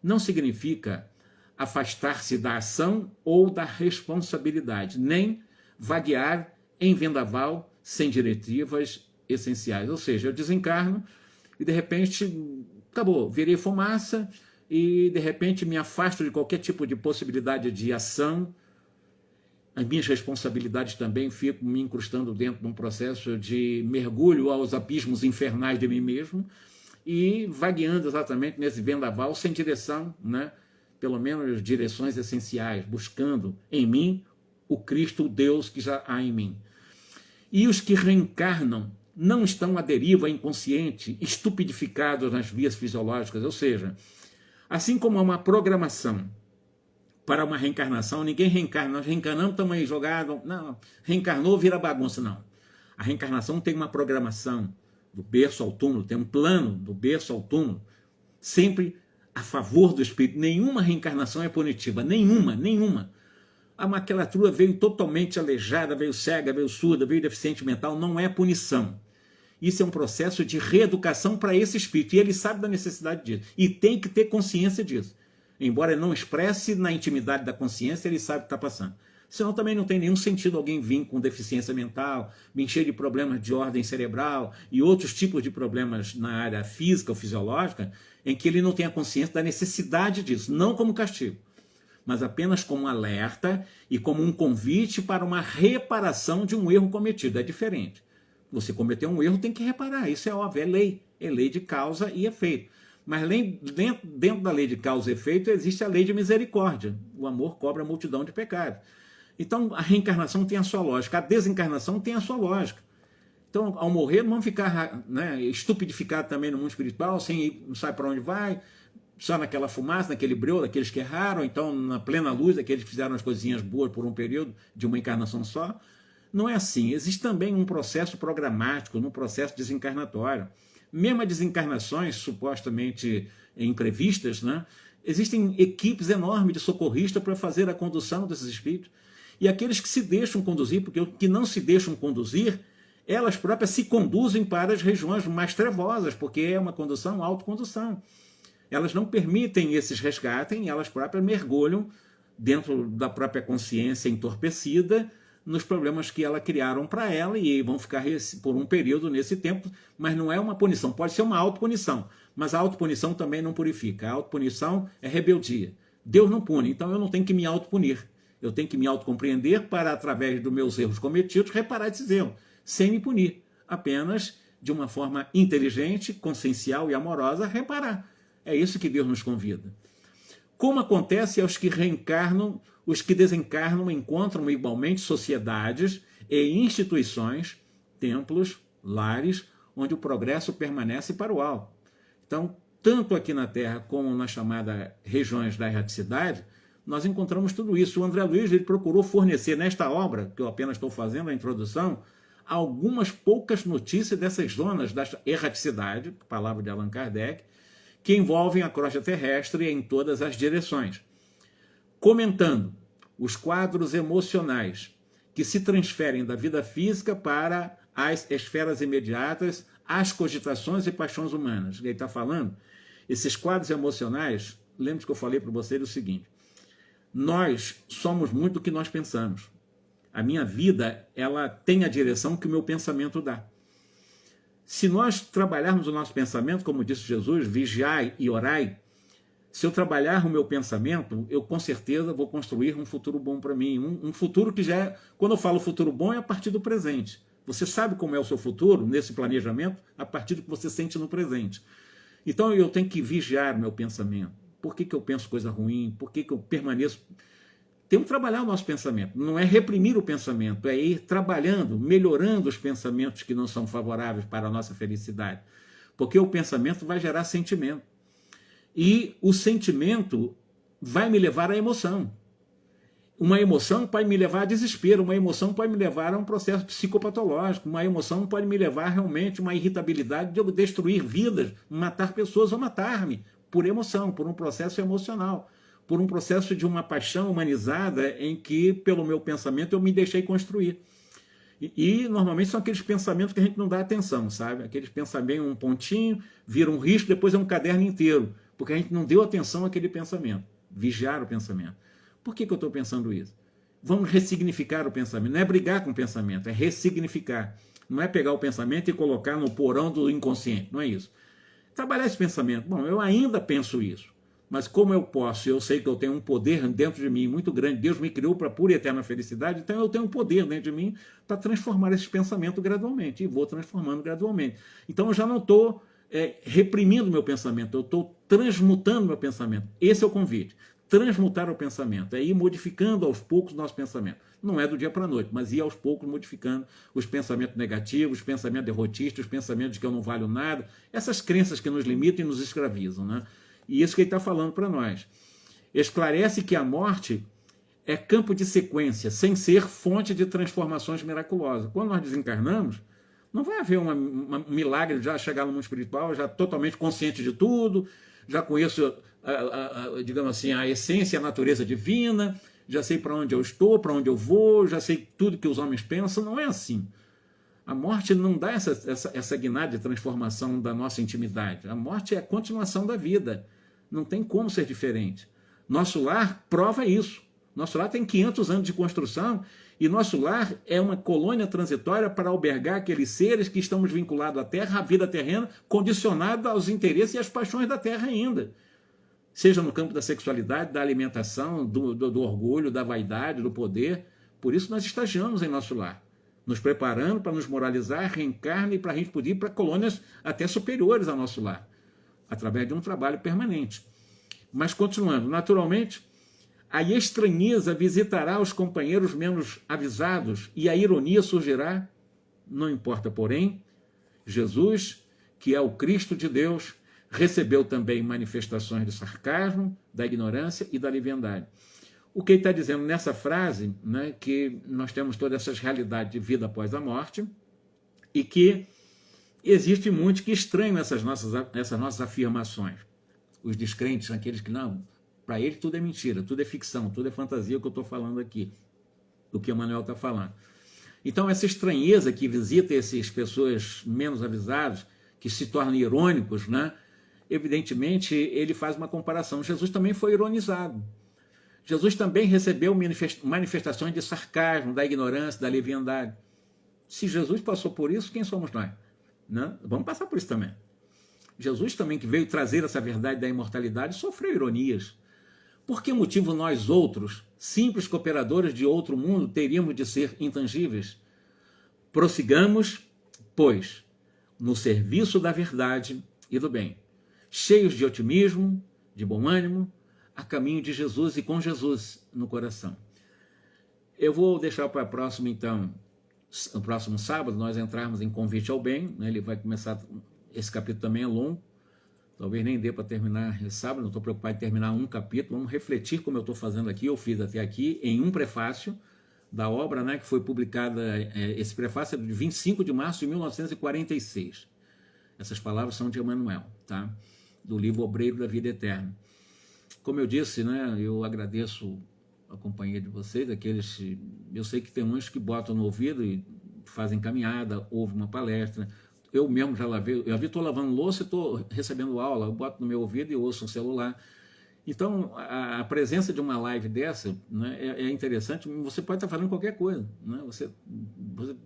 não significa afastar-se da ação ou da responsabilidade, nem vaguear em vendaval sem diretivas essenciais. Ou seja, eu desencarno e de repente acabou, virei fumaça e de repente me afasto de qualquer tipo de possibilidade de ação. As minhas responsabilidades também ficam me incrustando dentro de um processo de mergulho aos abismos infernais de mim mesmo e vagueando exatamente nesse vendaval sem direção, né? Pelo menos direções essenciais, buscando em mim o Cristo, o Deus que já há em mim. E os que reencarnam não estão à deriva inconsciente, estupidificados nas vias fisiológicas, ou seja, assim como há uma programação para uma reencarnação, ninguém reencarna, nós reencarnamos, estamos aí jogados, não, reencarnou, vira bagunça, não. A reencarnação tem uma programação do berço ao túmulo, tem um plano do berço ao túmulo, sempre a favor do espírito. Nenhuma reencarnação é punitiva, nenhuma. A criatura veio totalmente aleijada, veio cega, veio surda, veio deficiente mental, não é punição. Isso é um processo de reeducação para esse espírito, e ele sabe da necessidade disso, e tem que ter consciência disso. Embora ele não expresse na intimidade da consciência, ele sabe o que está passando. Senão também não tem nenhum sentido alguém vir com deficiência mental, vir cheio de problemas de ordem cerebral e outros tipos de problemas na área física ou fisiológica, em que ele não tem a consciência da necessidade disso, não como castigo, mas apenas como um alerta e como um convite para uma reparação de um erro cometido. É diferente. Você cometeu um erro, tem que reparar, isso é óbvio, é lei de causa e efeito. Mas dentro da lei de causa e efeito existe a lei de misericórdia. O amor cobre a multidão de pecados. Então, a reencarnação tem a sua lógica, a desencarnação tem a sua lógica. Então, ao morrer, não vamos ficar, né, estupidificados também no mundo espiritual, sem ir, não sabe para onde vai, só naquela fumaça, naquele breu daqueles que erraram, então na plena luz daqueles que fizeram as coisinhas boas por um período de uma encarnação só. Não é assim. Existe também um processo programático, um processo desencarnatório. Mesmo as desencarnações supostamente imprevistas, né, existem equipes enormes de socorristas para fazer a condução desses espíritos. E aqueles que se deixam conduzir, porque os que não se deixam conduzir, elas próprias se conduzem para as regiões mais trevosas, porque é uma condução, autocondução. Elas não permitem esses resgates, elas próprias mergulham dentro da própria consciência entorpecida nos problemas que ela criaram para ela e vão ficar por um período nesse tempo, mas não é uma punição, pode ser uma autopunição, mas a autopunição também não purifica. A autopunição é rebeldia. Deus não pune, então eu não tenho que me autopunir. Eu tenho que me autocompreender para, através dos meus erros cometidos, reparar esses erros, sem me punir. Apenas, de uma forma inteligente, consciencial e amorosa, reparar. É isso que Deus nos convida. Como acontece aos que reencarnam, os que desencarnam encontram igualmente sociedades e instituições, templos, lares, onde o progresso permanece para o alto. Então, tanto aqui na Terra como nas chamadas regiões da erraticidade, nós encontramos tudo isso. O André Luiz ele procurou fornecer nesta obra, que eu apenas estou fazendo a introdução, algumas poucas notícias dessas zonas da erraticidade, palavra de Allan Kardec, que envolvem a crosta terrestre em todas as direções, comentando os quadros emocionais que se transferem da vida física para as esferas imediatas, as cogitações e paixões humanas. Ele está falando, esses quadros emocionais, lembra que eu falei para vocês o seguinte, nós somos muito o que nós pensamos. A minha vida, ela tem a direção que o meu pensamento dá. Se nós trabalharmos o nosso pensamento, como disse Jesus, vigiai e orai, se eu trabalhar o meu pensamento, eu com certeza vou construir um futuro bom para mim. Um futuro que já é, quando eu falo futuro bom, é a partir do presente. Você sabe como é o seu futuro, nesse planejamento, a partir do que você sente no presente. Então eu tenho que vigiar o meu pensamento. Por que eu penso coisa ruim? Por que eu permaneço... Temos que trabalhar o nosso pensamento. Não é reprimir o pensamento, é ir trabalhando, melhorando os pensamentos que não são favoráveis para a nossa felicidade. Porque o pensamento vai gerar sentimento. E o sentimento vai me levar à emoção. Uma emoção pode me levar a desespero, uma emoção pode me levar a um processo psicopatológico, uma emoção pode me levar realmente a uma irritabilidade de eu destruir vidas, matar pessoas ou matar-me por emoção, por um processo emocional, por um processo de uma paixão humanizada em que, pelo meu pensamento, eu me deixei construir. E normalmente são aqueles pensamentos que a gente não dá atenção, sabe? Aqueles pensamentos, um pontinho, vira um risco, depois é um caderno inteiro, porque a gente não deu atenção àquele pensamento, vigiar o pensamento. Por que eu estou pensando isso? Vamos ressignificar o pensamento. Não é brigar com o pensamento, é ressignificar. Não é pegar o pensamento e colocar no porão do inconsciente, não é isso. Trabalhar esse pensamento. Bom, eu ainda penso isso, mas como eu posso, eu sei que eu tenho um poder dentro de mim muito grande, Deus me criou para pura e eterna felicidade, então eu tenho um poder dentro de mim para transformar esse pensamento gradualmente, e vou transformando gradualmente. Então eu já não estou reprimindo meu pensamento, eu estou transmutando meu pensamento. Esse é o convite. Transmutar o pensamento, é ir modificando aos poucos o nosso pensamento. Não é do dia para a noite, mas ir aos poucos modificando os pensamentos negativos, os pensamentos derrotistas, os pensamentos de que eu não valho nada, essas crenças que nos limitam e nos escravizam, né? E isso que ele está falando para nós. Esclarece que a morte é campo de sequência, sem ser fonte de transformações miraculosas. Quando nós desencarnamos, não vai haver um milagre de já chegar no mundo espiritual, já totalmente consciente de tudo, já conheço, digamos assim, a essência, a natureza divina, já sei para onde eu estou, para onde eu vou, já sei tudo que os homens pensam. Não é assim. A morte não dá essa guinada de transformação da nossa intimidade. A morte é a continuação da vida. Não tem como ser diferente. Nosso lar prova isso. Nosso lar tem 500 anos de construção e nosso lar é uma colônia transitória para albergar aqueles seres que estamos vinculados à terra, à vida terrena, condicionado aos interesses e às paixões da terra ainda. Seja no campo da sexualidade, da alimentação, do orgulho, da vaidade, do poder. Por isso nós estagiamos em nosso lar, nos preparando para nos moralizar, reencarnar e para a gente poder ir para colônias até superiores ao nosso lar, através de um trabalho permanente. Mas continuando, naturalmente, a estranheza visitará os companheiros menos avisados e a ironia surgirá. Não importa, porém, Jesus, que é o Cristo de Deus, recebeu também manifestações de sarcasmo, da ignorância e da leviandade. O que ele está dizendo nessa frase, né, que nós temos todas essas realidades de vida após a morte e que existe muitos que estranham essas nossas afirmações. Os descrentes, aqueles que não, para eles tudo é mentira, tudo é ficção, tudo é fantasia, o que eu estou falando aqui, o que o Manuel está falando. Então essa estranheza que visita essas pessoas menos avisadas, que se tornam irônicos, né? Evidentemente ele faz uma comparação. Jesus também foi ironizado. Jesus também recebeu manifestações de sarcasmo, da ignorância, da leviandade. Se Jesus passou por isso, quem somos nós? Né? Vamos passar por isso também. Jesus também, que veio trazer essa verdade da imortalidade, sofreu ironias. Por que motivo nós outros, simples cooperadores de outro mundo, teríamos de ser intangíveis? Prossigamos, pois, no serviço da verdade e do bem, cheios de otimismo, de bom ânimo, a caminho de Jesus e com Jesus no coração. Eu vou deixar para próximo, então, no próximo sábado, nós entrarmos em Convite ao Bem, né? Ele vai começar, esse capítulo também é longo, talvez nem dê para terminar esse sábado, não estou preocupado em terminar um capítulo, vamos refletir como eu estou fazendo aqui, eu fiz até aqui, em um prefácio da obra, né, que foi publicada, esse prefácio é de 25 de março de 1946. Essas palavras são de Emmanuel, tá? Do livro Obreiro da Vida Eterna. Como eu disse, né, eu agradeço a companhia de vocês, aqueles, eu sei que tem uns que botam no ouvido e fazem caminhada, ouvem uma palestra. Eu mesmo já lavei, eu estou lavando louça e estou recebendo aula, eu boto no meu ouvido e ouço um celular. Então, a presença de uma live dessa, né, é interessante. Você pode estar falando qualquer coisa, né? Você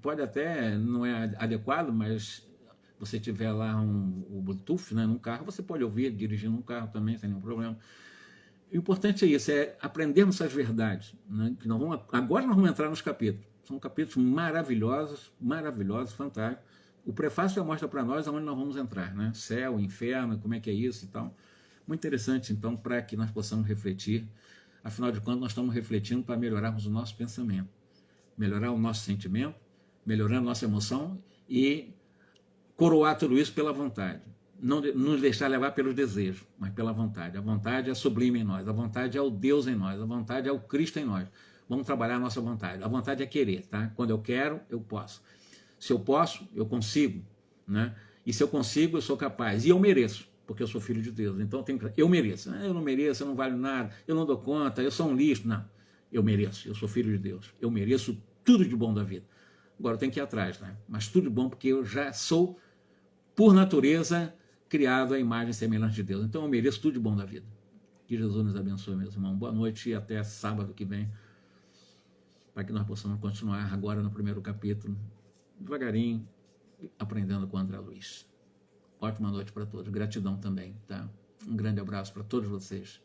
pode até, não é adequado, mas você tiver lá o Bluetooth, né, num carro, você pode ouvir dirigindo um carro também, sem nenhum problema. O importante é isso, é aprendermos essas verdades, né, que agora nós vamos entrar nos capítulos. São capítulos maravilhosos, fantásticos. O prefácio já mostra para nós aonde nós vamos entrar, né? Céu, inferno, como é que é isso e tal. Muito interessante, então, para que nós possamos refletir. Afinal de contas, nós estamos refletindo para melhorarmos o nosso pensamento, melhorar o nosso sentimento, melhorar a nossa emoção e coroar tudo isso pela vontade. Não nos deixar levar pelos desejos, mas pela vontade. A vontade é sublime em nós, a vontade é o Deus em nós, a vontade é o Cristo em nós. Vamos trabalhar a nossa vontade. A vontade é querer, tá? Quando eu quero, eu posso. Se eu posso, eu consigo, né? E se eu consigo, eu sou capaz. E eu mereço, porque eu sou filho de Deus. Então eu mereço. Eu não mereço, eu não valho nada, eu não dou conta, eu sou um lixo. Não, eu mereço, eu sou filho de Deus. Eu mereço tudo de bom da vida. Agora eu tenho que ir atrás, né? Mas tudo de bom porque eu já sou, por natureza, criado à imagem e semelhança de Deus. Então eu mereço tudo de bom da vida. Que Jesus nos abençoe, meus irmãos. Boa noite e até sábado que vem, para que nós possamos continuar agora no primeiro capítulo, devagarinho, aprendendo com André Luiz. Ótima noite para todos. Gratidão também, tá? Um grande abraço para todos vocês.